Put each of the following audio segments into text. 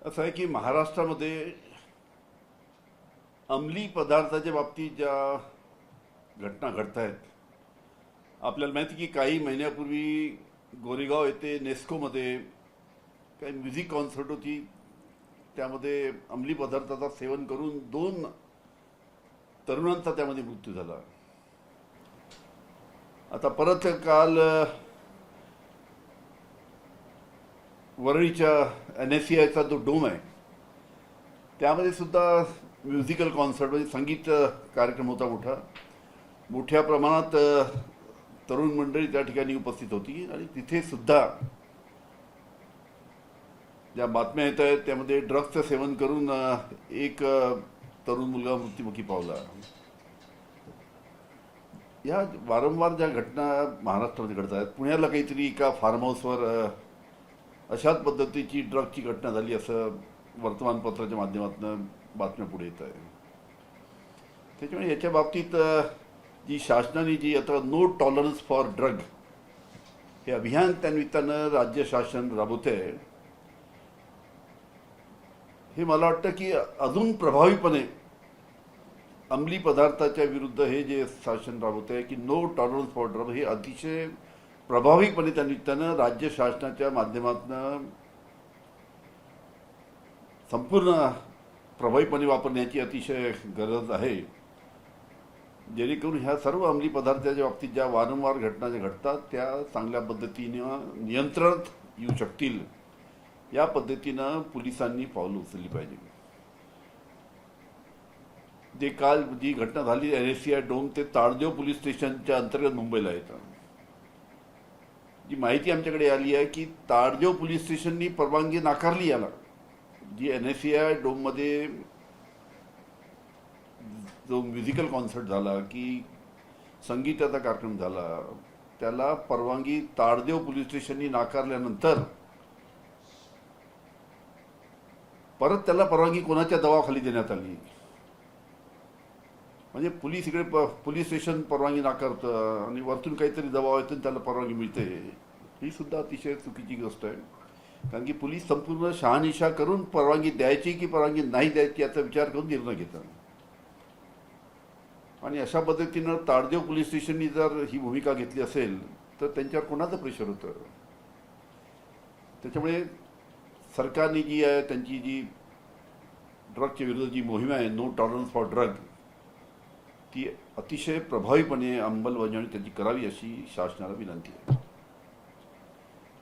असं आहे की महाराष्ट्रामध्ये अंमली पदार्थाच्या बाबतीत ज्या घटना घडत आहेत, आपल्याला माहिती की काही महिन्यापूर्वी गोरेगाव येथे नेस्कोमध्ये काही म्युझिक कॉन्सर्ट होती. त्यामध्ये अंमली पदार्थाचं सेवन करून 2 तरुणांचा त्यामध्ये मृत्यू झाला. आता परत काल वरळीच्या NSCIचा जो डोम आहे त्यामध्ये सुद्धा म्युझिकल कॉन्सर्ट म्हणजे संगीत कार्यक्रम होता. मोठ्या प्रमाणात तरुण मंडळी त्या ठिकाणी उपस्थित होती आणि तिथे सुद्धा ज्या बातम्या येत आहेत त्यामध्ये ड्रग्सचं सेवन करून एक तरुण मुलगा मृत्युमुखी पावला. या वारंवार ज्या घटना महाराष्ट्रामध्ये घडत आहेत, पुण्याला काहीतरी एका फार्म हाऊसवर अशाच पद्धतीची ड्रगची घटना झाली असं वर्तमानपत्राच्या माध्यमातून बातम्या पुढे येत आहे. त्याच्यामुळे याच्या बाबतीत जी शासनाने जी आता नो टॉलरन्स फॉर ड्रग हे अभियान त्यानिमित्तानं राज्य शासन राबवत आहे, हे मला वाटतं की अजून प्रभावीपणे अंमली पदार्थाच्या विरुद्ध हे जे शासन राबवत आहे की नो टॉलरन्स फॉर ड्रग हे अतिशय प्रभावीपणे त्या निमित्तानं राज्य शासनाच्या माध्यमातून संपूर्ण प्रभावीपणे वापरण्याची अतिशय गरज आहे, जेणेकरून ह्या सर्व अंमली पदार्थाच्या बाबतीत ज्या वारंवार घटना ज्या घडतात त्या चांगल्या पद्धतीनं नियंत्रणात येऊ शकतील. या पद्धतीनं पोलिसांनी पावलं उचलली पाहिजे. जे काल जी घटना झाली NSCI डोम ते ताडदेव पोलीस स्टेशनच्या अंतर्गत मुंबईला येतं. जी माहिती आमच्याकडे आली आहे की ताडदेव पोलीस स्टेशननी परवानगी नाकारली याला. जी NSCI डोममध्ये जो म्युझिकल कॉन्सर्ट झाला की संगीताचा कार्यक्रम झाला त्याला परवानगी ताडदेव पोलीस स्टेशननी नाकारल्यानंतर परत त्याला परवानगी कोणाच्या दबावाखाली देण्यात आली. म्हणजे पोलीस इकडे पोलीस स्टेशन परवानगी नाकारतं आणि वरतून काहीतरी दबाव येतो त्याला परवानगी मिळते. ही सुद्धा अतिशय चुकीची गोष्ट आहे. कारण की पोलीस संपूर्ण शहानिशा करून परवानगी द्यायची की परवानगी नाही द्यायची याचा विचार करून निर्णय घेतात. आणि अशा पद्धतीनं ताडदेव पोलीस स्टेशननी जर ही भूमिका घेतली असेल तर त्यांच्यावर कोणाचं प्रेशर होतं. त्याच्यामुळे सरकारने जी आहे त्यांची जी ड्रगच्या विरुद्ध जी मोहीम आहे नो टॉलरन्स फॉर ड्रग ती अतिशय प्रभावीपणे अंमलबजावणी त्याची करावी अशी शासनाला विनंती आहे.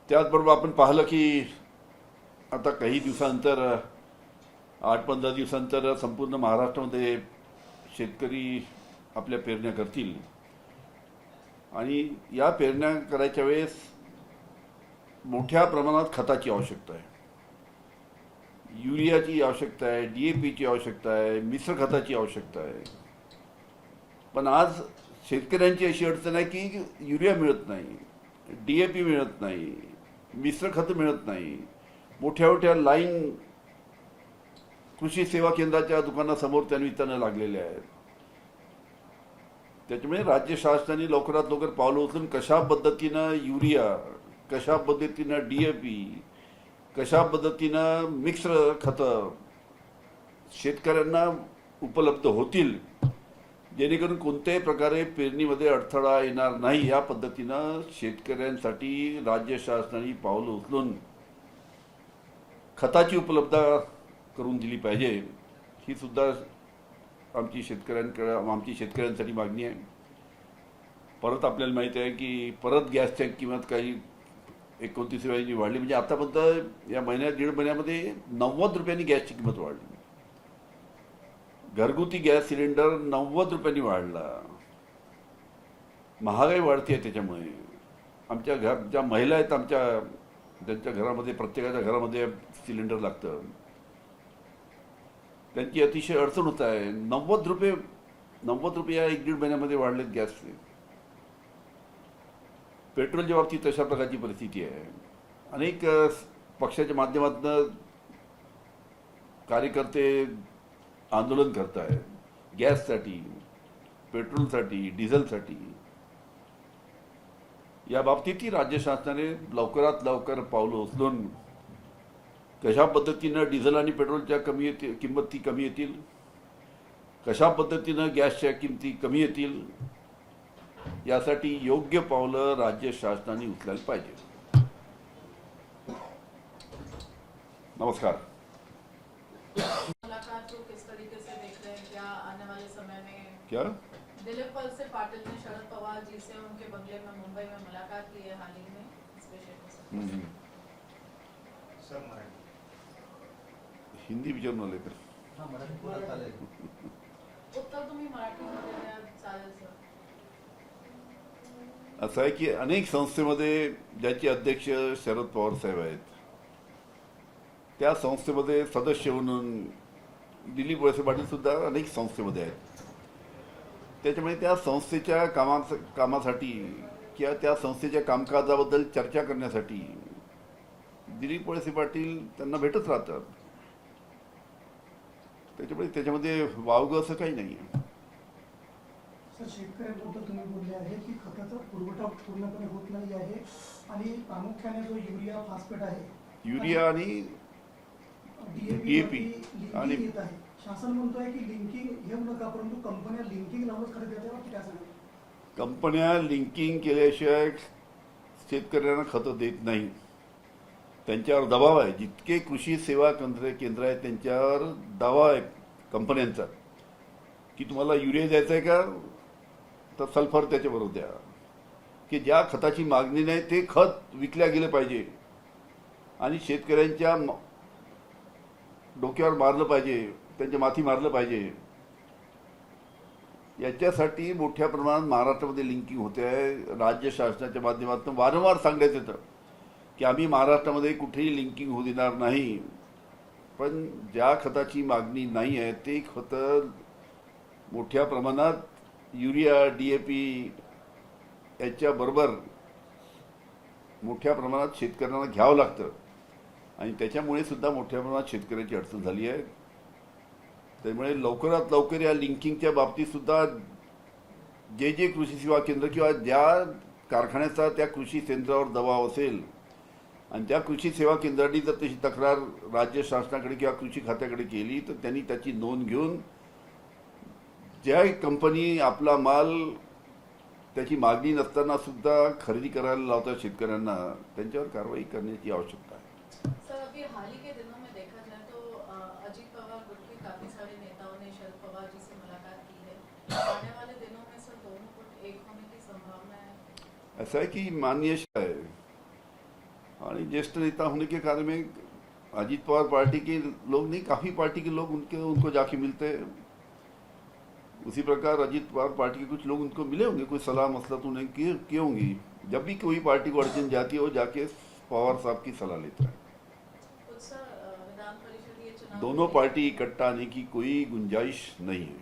त्याचबरोबर आपण पाहिलं की आता काही दिवसानंतर 8-15 दिवसानंतर संपूर्ण महाराष्ट्रामध्ये शेतकरी आपल्या पेरण्या करतील आणि या पेरण्या करायच्या वेळेस मोठ्या प्रमाणात खताची आवश्यकता आहे. युरियाची आवश्यकता आहे, DAPची आवश्यकता आहे, मिश्र खताची आवश्यकता आहे. पण आज शेतकऱ्यांची अशी अडचण आहे की युरिया मिळत नाही, DAP मिळत नाही, मिश्र खतं मिळत नाही. मोठ्या मोठ्या लाईन कृषी सेवा केंद्राच्या दुकानासमोर त्या निमित्तानं लागलेल्या आहेत. त्याच्यामुळे राज्य शासनाने लवकरात लवकर पावलं उचलून कशा पद्धतीनं युरिया, कशा पद्धतीनं DAP, कशा पद्धतीनं मिक्स्ड खतं शेतकऱ्यांना उपलब्ध होतील, जेणेकरून कोणत्याही प्रकारे पेरणीमध्ये अडथळा येणार नाही या पद्धतीनं शेतकऱ्यांसाठी राज्य शासनाने पावलं उचलून खताची उपलब्धता करून दिली पाहिजे. ही सुद्धा आमची शेतकऱ्यांसाठी मागणी आहे. परत आपल्याला माहिती आहे की परत गॅसच्या किंमत काही 29 रुपयांनी वाढली. म्हणजे आतापर्यंत या महिन्यात 1.5 महिन्यामध्ये 90 रुपयांनी गॅसची किंमत वाढली. घरगुती गॅस सिलेंडर 90 रुपयांनी वाढला. महागाई वाढते आहे. त्याच्यामुळे आमच्या ज्या महिला आहेत ज्यांच्या घरामध्ये प्रत्येकाच्या घरामध्ये सिलेंडर लागतं त्यांची अतिशय अडचण होत आहे. 90 रुपये या 1-1.5 महिन्यामध्ये वाढलेत गॅसचे. पेट्रोलच्या बाबतीत तशा प्रकारची परिस्थिती आहे. अनेक पक्षाच्या माध्यमातून कार्यकर्ते आंदोलन करत आहेत गॅससाठी, पेट्रोलसाठी, डिझेलसाठी. या बाबतीतही राज्य शासनाने लवकरात लवकर पावलं उचलून कशा पद्धतीनं डिझेल आणि पेट्रोलच्या किंमती कमी येतील, कशा पद्धतीनं गॅसच्या किमती कमी येतील, यासाठी योग्य पावलं राज्य शासनाने उचलायला पाहिजे. नमस्कार. मुलाकात को किस तरीके से देख रहे हैं? क्या आने वाले समय में क्या दिलीप वलसे पाटिल ने शरद पवार जी से उनके बंगले में मुंबई में मुलाकात की है हाल ही में, इस विषय पर सर मराठी हिंदी विचारून आले का? हां मराठी बोलत चालेल. उत्तर तुम्ही मराठीमध्ये द्या, चालेल सर. असं आहे की अनेक संस्थेमध्ये ज्याचे अध्यक्ष शरद पवार साहेब आहेत, त्या संस्थेमध्ये सदस्य म्हणून दिलीप वळसे पाटील सुद्धा अनेक संस्थेमध्ये आहेत. त्याच्यामुळे त्या संस्थेच्या कामासाठी किंवा त्या संस्थेच्या कामकाजाबद्दल चर्चा करण्यासाठी दिलीप वळसे पाटील त्यांना भेटत राहतात. त्याच्यामध्ये वावगं असं काही नाही आहे. सर, शेतकऱ्यांबद्दल तुम्ही बोलले आहे की खताचा पुरवठा पूर्णपणे होत नाही आहे आणि प्रामुख्याने जो युरिया फॉस्फेट आहे, युरिया आणि DAP आणि येत आहे. शासन म्हणतोय की लिंकिंग हे नका, परंतु कंपन्या लिंकिंग लावून खरं देतात की काय सांगा? कंपन्या लिंकिंग केल्याशिवाय शेतकऱ्यांना खतं देत नाही. त्यांच्यावर दबाव आहे. जितके कृषी सेवा केंद्र आहेत त्यांच्यावर दबाव आहे कंपन्यांचा की तुम्हाला युरिया द्यायचा आहे का, तर सल्फर त्याच्याबरोबर द्या. की ज्या खताची मागणी नाही ते खत विकल्या गेलं पाहिजे आणि शेतकऱ्यांच्या डोक्यावर मारलं पाहिजे, त्यांच्या माथी मारलं पाहिजे. याच्यासाठी मोठ्या प्रमाणात महाराष्ट्रामध्ये लिंकिंग होते आहे. राज्य शासनाच्या माध्यमातून वारंवार सांगण्यात येतं की आम्ही महाराष्ट्रामध्ये कुठेही लिंकिंग होऊ देणार नाही, पण ज्या खताची मागणी नाही आहे ते खतं मोठ्या प्रमाणात युरिया DAP याच्याबरोबर मोठ्या प्रमाणात शेतकऱ्यांना घ्यावं लागतं आणि त्याच्यामुळे सुद्धा मोठ्या प्रमाणात शेतकऱ्याची अडचण झाली आहे. त्यामुळे लवकरात लवकर या लिंकिंगच्या बाबतीत सुद्धा जे कृषी सेवा केंद्र किंवा ज्या कारखान्याचा त्या कृषी केंद्रावर दबाव असेल आणि त्या कृषी सेवा केंद्राने जर तशी तक्रार राज्य शासनाकडे किंवा कृषी खात्याकडे केली तर त्यांनी त्याची नोंद घेऊन ज्या कंपनी आपला माल त्याची मागणी नसताना सुद्धा खरेदी करायला लावतात शेतकऱ्यांना, त्यांच्यावर कारवाई करण्याची आवश्यकता आहे. सर, अभी हाल ही के दिनों में देखा जाए तो अजीत पवार गुट के काफी सारे नेताओं ने शरद पवार जी से मुलाकात की है. आने वाले दिनों में सर दोनों गुट एक होने की संभावना है? ऐसा है कि माननीय है और ज्येष्ठ नेता होने के कारण में अजीत पवार पार्टी के लोग नहीं, काफ़ी पार्टी के लोग उनको जाके मिलते हैं. उसी प्रकार अजीत पवार पार्टी के कुछ लोग उनको मिले होंगे, कोई सलाह मसलत उन्हें किए होंगी. जब भी कोई पार्टी को अड़चन जाती है वो जाके पवार साहब की सलाह लेता है. तो सर विधान परिषद ये चुनाव दोनों पार्टी इकट्ठा आने की कोई गुंजाइश नहीं है.